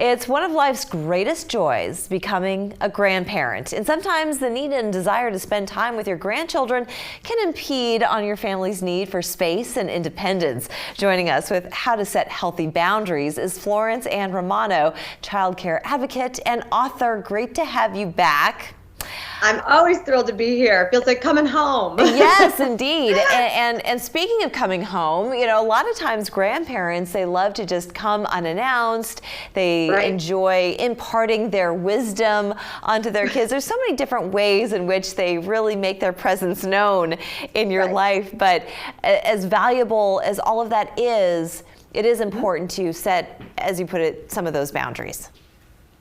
It's one of life's greatest joys, becoming a grandparent. And sometimes the need and desire to spend time with your grandchildren can impede on your family's need for space and independence. Joining us with how to set healthy boundaries is Florence Ann Romano, Childcare Advocate and author. Great to have you back. I'm always thrilled to be here. It feels like coming home. Yes, indeed. And speaking of coming home, you know, a lot of times grandparents, they love to just come unannounced. They enjoy imparting their wisdom onto their kids. There's so many different ways in which they really make their presence known in your life. But as valuable as all of that is, it is important to set, as you put it, some of those boundaries.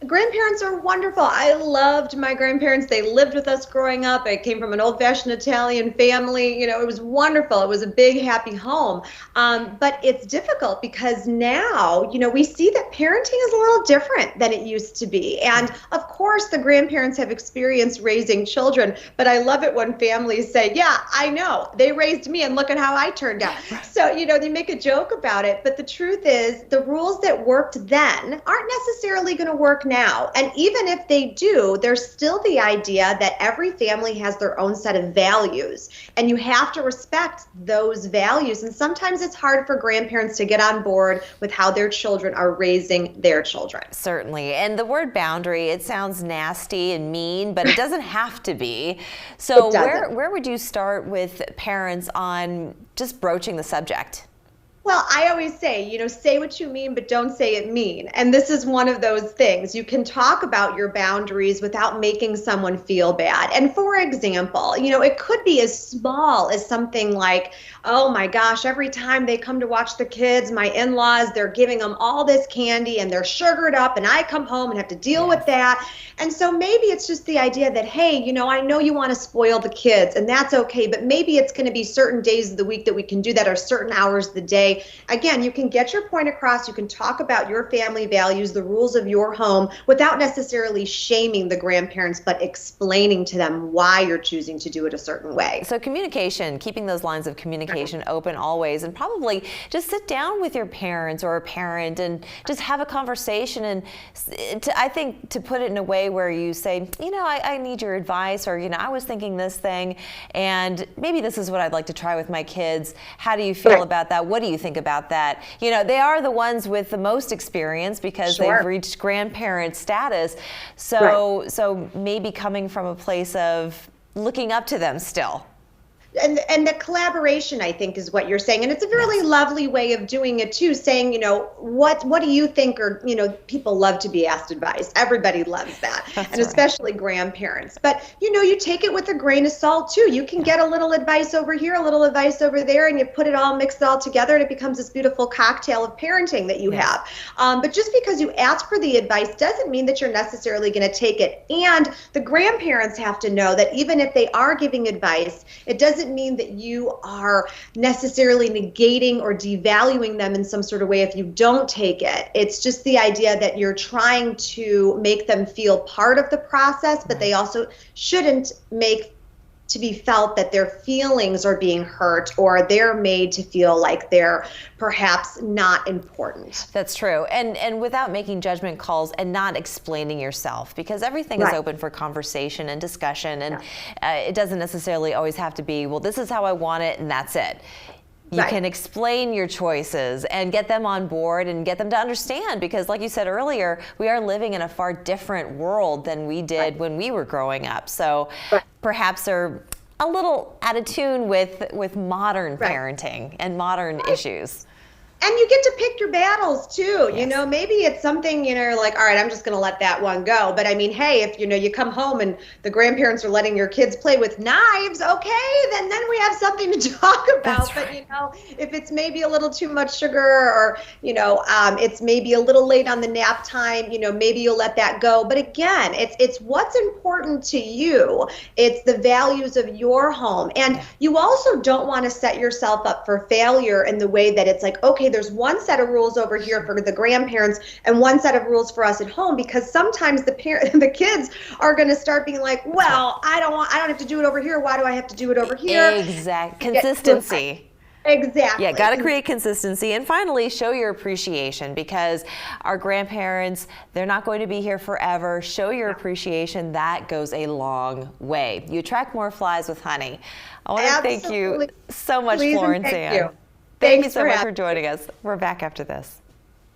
Grandparents are wonderful. I loved my grandparents. They lived with us growing up. I came from an old-fashioned Italian family. You know, it was wonderful. It was a big, happy home. But it's difficult because now, you know, we see that parenting is a little different than it used to be. And of course, the grandparents have experience raising children. But I love it when families say, yeah, I know. They raised me and look at how I turned out. So, you know, they make a joke about it. But the truth is, the rules that worked then aren't necessarily going to work now. And even if they do, there's still the idea that every family has their own set of values, and you have to respect those values. And sometimes it's hard for grandparents to get on board with how their children are raising their children. Certainly. And the word boundary, it sounds nasty and mean, but it doesn't have to be. So where would you start with parents on just broaching the subject? Well, I always say, you know, say what you mean, but don't say it mean. And this is one of those things. You can talk about your boundaries without making someone feel bad. And for example, you know, it could be as small as something like, oh my gosh, every time they come to watch the kids, my in-laws, they're giving them all this candy and they're sugared up, and I come home and have to deal with that. And so maybe it's just the idea that, hey, you know, I know you want to spoil the kids, and that's okay, but maybe it's going to be certain days of the week that we can do that, or certain hours of the day. Again, you can get your point across. You can talk about your family values, the rules of your home, without necessarily shaming the grandparents, but explaining to them why you're choosing to do it a certain way. So communication, keeping those lines of communication open always, and probably just sit down with your parents or a parent and just have a conversation. And I think to put it in a way where you say, you know, I need your advice, or, you know, I was thinking this thing, and maybe this is what I'd like to try with my kids. How do you feel about that? What do you think about that? You know, they are the ones with the most experience because they've reached grandparent status. So so maybe coming from a place of looking up to them still. And the collaboration, I think, is what you're saying. And it's a really lovely way of doing it, too, saying, you know, what do you think? Or, you know, people love to be asked advice. Everybody loves that. And especially grandparents. But, you know, you take it with a grain of salt, too. You can get a little advice over here, a little advice over there, and you put it all, mix it all together, and it becomes this beautiful cocktail of parenting that you have. But just because you ask for the advice doesn't mean that you're necessarily going to take it. And the grandparents have to know that even if they are giving advice, it doesn't mean that you are necessarily negating or devaluing them in some sort of way if you don't take it. It's just the idea that you're trying to make them feel part of the process, but they also shouldn't make to be felt that their feelings are being hurt, or they're made to feel like they're perhaps not important. That's true. And without making judgment calls and not explaining yourself, because everything is open for conversation and discussion, and it doesn't necessarily always have to be, well, this is how I want it and that's it. You can explain your choices and get them on board and get them to understand, because like you said earlier, we are living in a far different world than we did when we were growing up. So perhaps they're a little out of tune with modern parenting and modern issues. And you get to pick your battles too. You know, maybe it's something, you know, like, all right, I'm just going to let that one go. But I mean, hey, if, you know, you come home and the grandparents are letting your kids play with knives, okay, then we have something to talk about. But, you know, if it's maybe a little too much sugar, or, you know, it's maybe a little late on the nap time, you know, maybe you'll let that go. But again, it's what's important to you. It's the values of your home. And you also don't want to set yourself up for failure in the way that it's like, okay, there's one set of rules over here for the grandparents and one set of rules for us at home, because sometimes the kids are going to start being like, well, I don't have to do it over here. Why do I have to do it over here? Exact consistency. Exactly. Yeah, got to create consistency. And finally, show your appreciation, because our grandparents, they're not going to be here forever. Show your appreciation. That goes a long way. You attract more flies with honey. I want to thank you so much, Please, Florence thank Ann. you. Thank you Thanks so for much having for joining us. We're back after this.